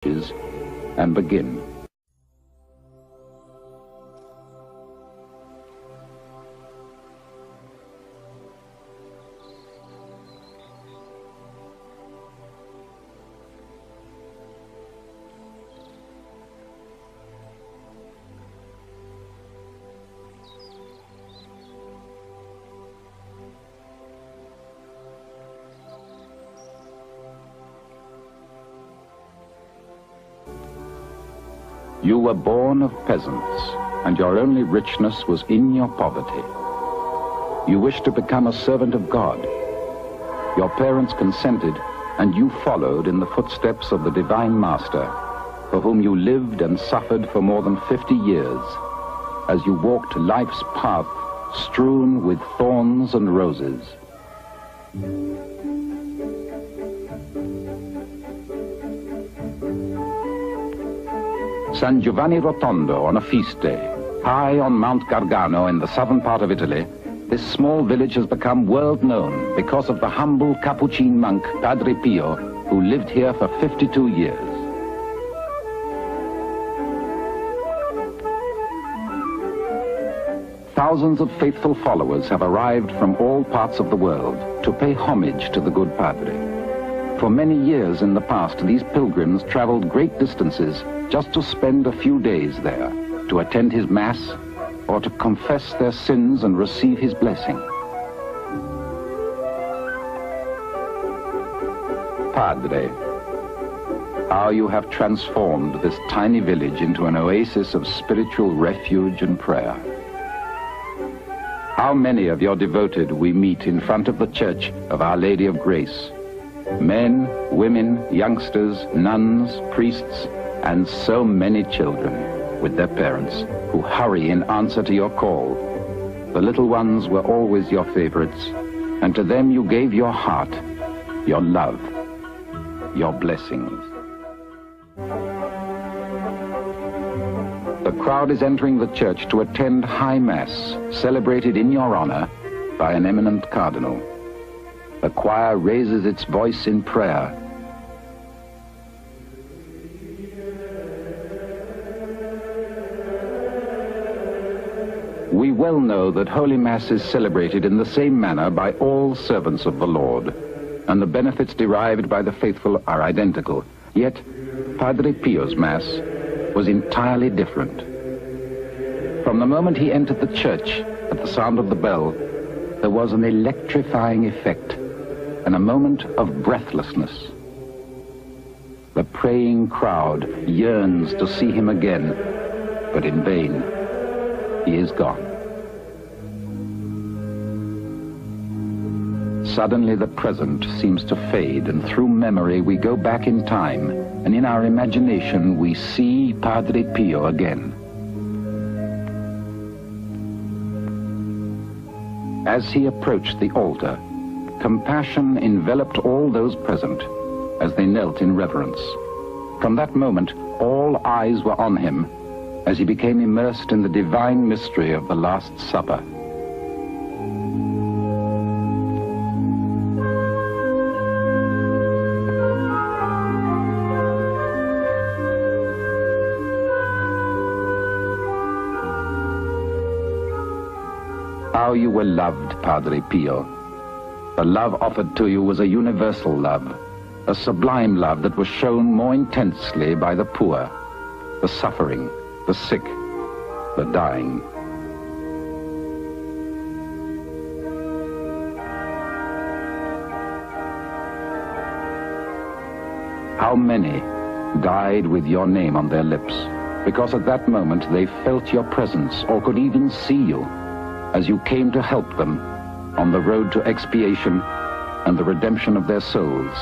and begin. You were born of peasants, and your only richness was in your poverty. You wished to become a servant of God. Your parents consented, and you followed in the footsteps of the Divine Master, for whom you lived and suffered for more than 50 years, as you walked life's path strewn with thorns and roses. San Giovanni Rotondo on a feast day, high on Mount Gargano in the southern part of Italy, this small village has become world known because of the humble Capuchin monk Padre Pio, who lived here for 52 years. Thousands of faithful followers have arrived from all parts of the world to pay homage to the good Padre. For many years in the past, these pilgrims traveled great distances just to spend a few days there, to attend his Mass, or to confess their sins and receive his blessing. Padre, how you have transformed this tiny village into an oasis of spiritual refuge and prayer. How many of your devoted we meet in front of the church of Our Lady of Grace. Men, women, youngsters, nuns, priests, and so many children with their parents who hurry in answer to your call. The little ones were always your favorites, and to them you gave your heart, your love, your blessings. The crowd is entering the church to attend High Mass, celebrated in your honor by an eminent cardinal. The choir raises its voice in prayer. We well know that Holy Mass is celebrated in the same manner by all servants of the Lord, and the benefits derived by the faithful are identical. Yet, Padre Pio's Mass was entirely different. From the moment he entered the church at the sound of the bell, there was an electrifying effect and a moment of breathlessness. The praying crowd yearns to see him again, but in vain. He is gone. Suddenly the present seems to fade, and through memory we go back in time, and in our imagination we see Padre Pio again. As he approached the altar, compassion enveloped all those present as they knelt in reverence. From that moment, all eyes were on him as he became immersed in the divine mystery of the Last Supper. How you were loved, Padre Pio. The love offered to you was a universal love, a sublime love that was shown more intensely by the poor, the suffering, the sick, the dying. How many died with your name on their lips, because at that moment they felt your presence or could even see you as you came to help them on the road to expiation and the redemption of their souls.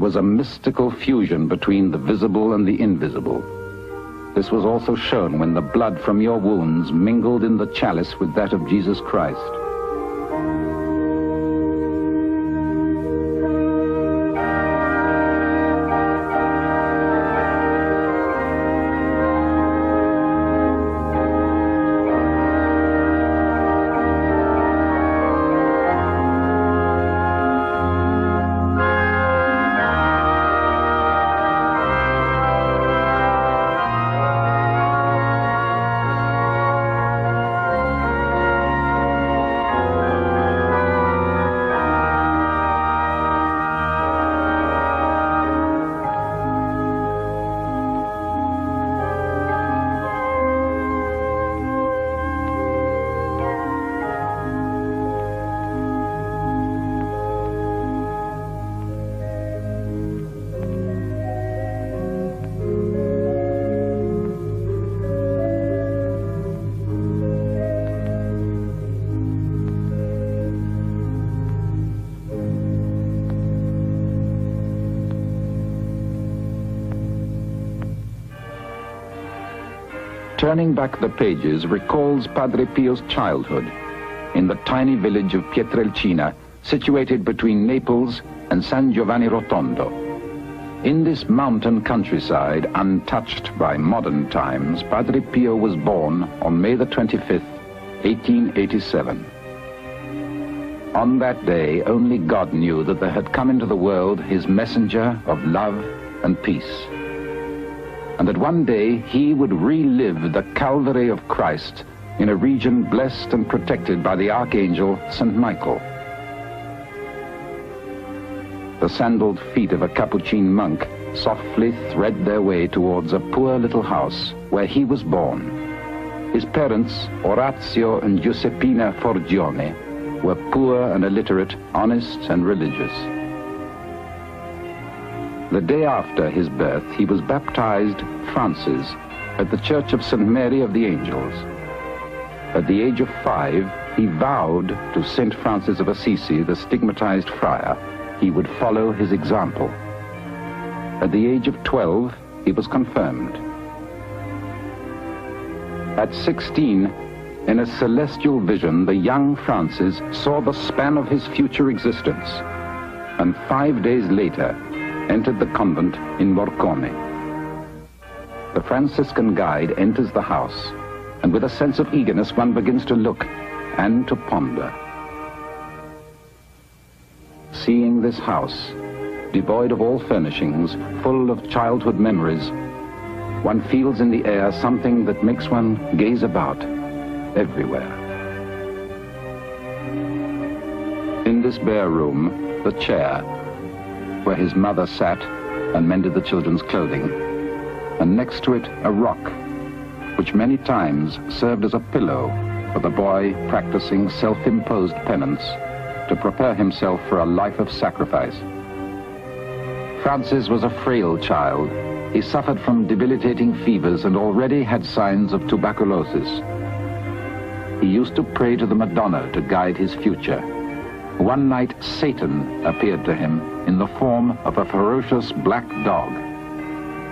was a mystical fusion between the visible and the invisible. This was also shown when the blood from your wounds mingled in the chalice with that of Jesus Christ. Turning back the pages recalls Padre Pio's childhood in the tiny village of Pietrelcina, situated between Naples and San Giovanni Rotondo. In this mountain countryside, untouched by modern times, Padre Pio was born on May the 25th, 1887. On that day, only God knew that there had come into the world his messenger of love and peace, and that one day he would relive the Calvary of Christ in a region blessed and protected by the Archangel St. Michael. The sandaled feet of a Capuchin monk softly thread their way towards a poor little house where he was born. His parents, Orazio and Giuseppina Forgione, were poor and illiterate, honest and religious. The day after his birth, he was baptized Francis at the Church of St. Mary of the Angels. At the age of 5, he vowed to St. Francis of Assisi, the stigmatized friar, he would follow his example. At the age of 12, he was confirmed. At 16, in a celestial vision, the young Francis saw the span of his future existence, and 5 days later, entered the convent in Morcone. The Franciscan guide enters the house, and with a sense of eagerness one begins to look and to ponder. Seeing this house, devoid of all furnishings, full of childhood memories, one feels in the air something that makes one gaze about everywhere. In this bare room, the chair, where his mother sat and mended the children's clothing, and next to it a rock, which many times served as a pillow for the boy practicing self-imposed penance to prepare himself for a life of sacrifice. Francis was a frail child. He suffered from debilitating fevers and already had signs of tuberculosis. He used to pray to the Madonna to guide his future. One night, Satan appeared to him in the form of a ferocious black dog.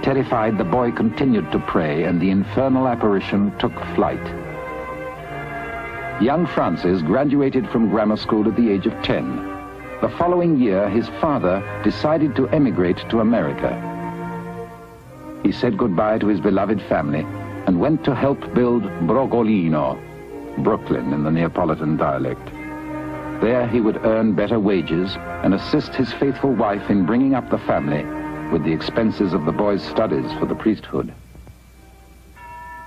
Terrified, the boy continued to pray, and the infernal apparition took flight. Young Francis graduated from grammar school at the age of 10. The following year, his father decided to emigrate to America. He said goodbye to his beloved family and went to help build Brogolino, Brooklyn in the Neapolitan dialect. There he would earn better wages and assist his faithful wife in bringing up the family with the expenses of the boy's studies for the priesthood.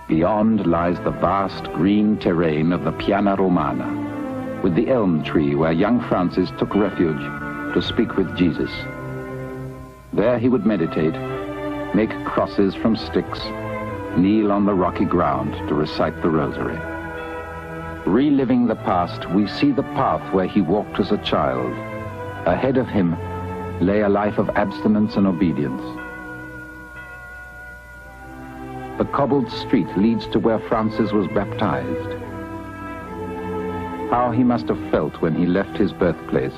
Beyond lies the vast green terrain of the Piana Romana, with the elm tree where young Francis took refuge to speak with Jesus. There he would meditate, make crosses from sticks, kneel on the rocky ground to recite the rosary. Reliving the past, we see the path where he walked as a child. Ahead of him lay a life of abstinence and obedience. The cobbled street leads to where Francis was baptized. How he must have felt when he left his birthplace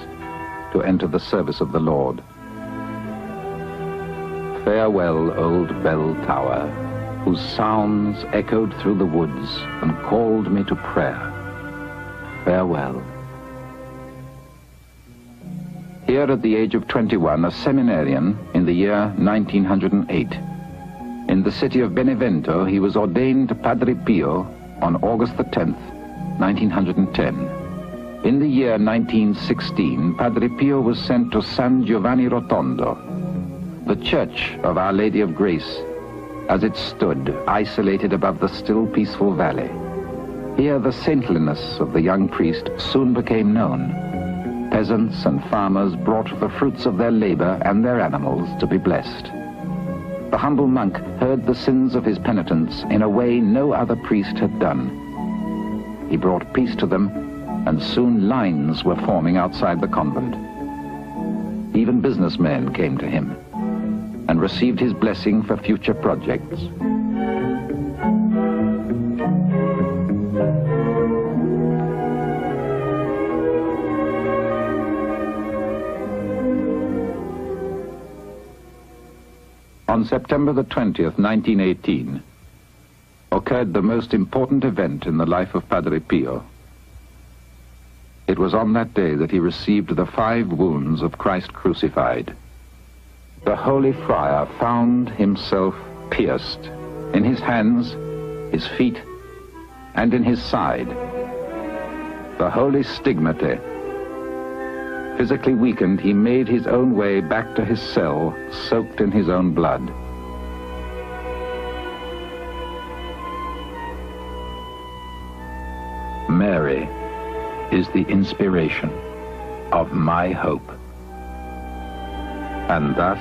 to enter the service of the Lord. Farewell, old bell tower, whose sounds echoed through the woods and called me to prayer. Farewell. Here at the age of 21, a seminarian in the year 1908. In the city of Benevento, he was ordained Padre Pio on August the 10th, 1910. In the year 1916, Padre Pio was sent to San Giovanni Rotondo, the church of Our Lady of Grace, as it stood isolated above the still peaceful valley. Here the saintliness of the young priest soon became known. Peasants and farmers brought the fruits of their labor and their animals to be blessed. The humble monk heard the sins of his penitents in a way no other priest had done. He brought peace to them, and soon lines were forming outside the convent. Even businessmen came to him and received his blessing for future projects. On September the 20th, 1918, occurred the most important event in the life of Padre Pio. It was on that day that he received the 5 wounds of Christ crucified. The holy friar found himself pierced in his hands, his feet, and in his side. The holy stigmate. Physically weakened, he made his own way back to his cell, soaked in his own blood. Mary is the inspiration of my hope. And thus,